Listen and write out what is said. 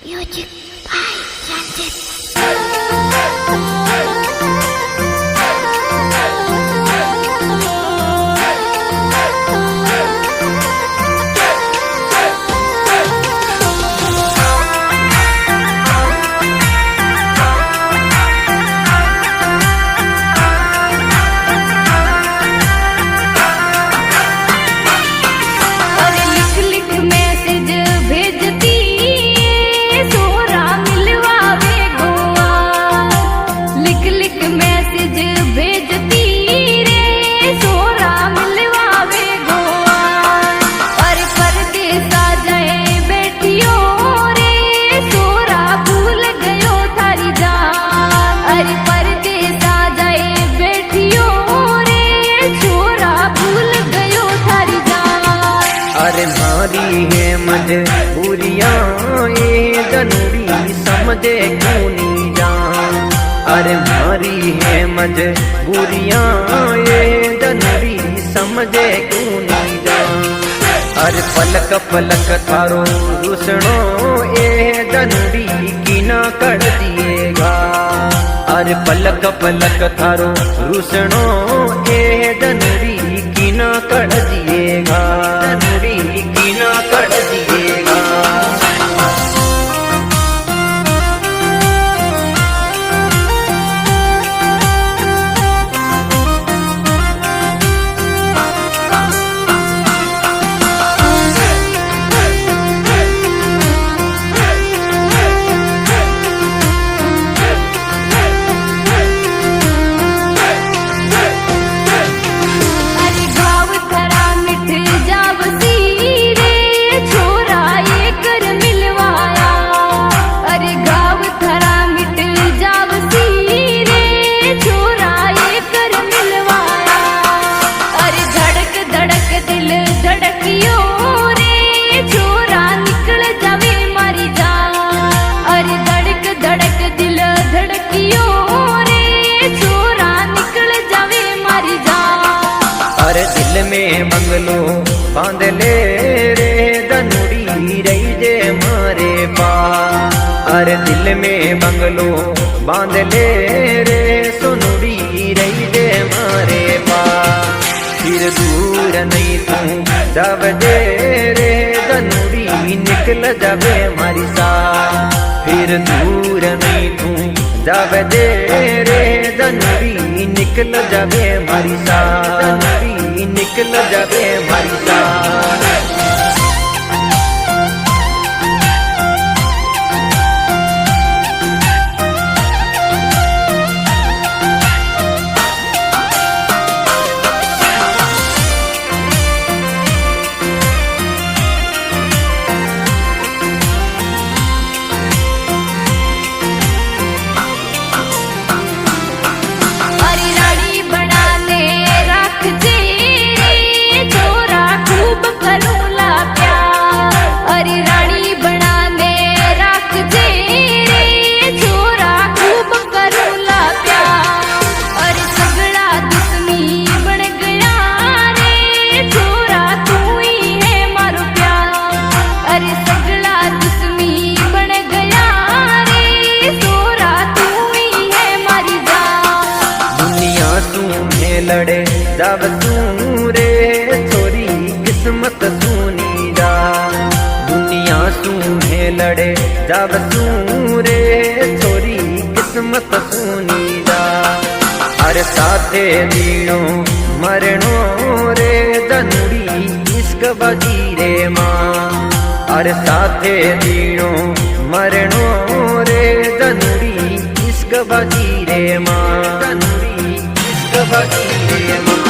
Music by Sanjit. अरे मारी है मजबूरियां ये जनूरी समझे क्यों नहीं जान। अरे मारी है मजबूरियां ये जनूरी समझे क्यों नहीं जान। अरे पलक पलक थारो रुसणो ये जनूरी की ना कर दिएगा। अरे पलक पलक थारो रुसणो ये जनूरी की ना कर दिएगा। जनूरी की ना कर दिएगा। अरे दिल में बंगलो बांध ले रे धनुड़ी रही जे मारे पास। अरे दिल में बंगलो बांध ले रे सोनुड़ी रही जे मारे पास। फिर दूर नहीं तू जब दे रे धनुड़ी निकल जावे हमारी साथ। फिर दूर नहीं तू जब दे रे धनुड़ी निकल जावे हमारी साथ। निकल जावे हमारी साथ। लड़े जब तू रे छोरी किस्मत सुनी जा। दुनिया सुने लड़े जब तू रे छोरी किस्मत सुनी जा। अरे साथे दीनो मरणो रे धनुड़ी इश्क बजी रे माँ। अरे साथे दीनो मरणो रे धनुड़ी इश्क बजी रे माँ। धनुड़ी इश्क बजी रे माँ।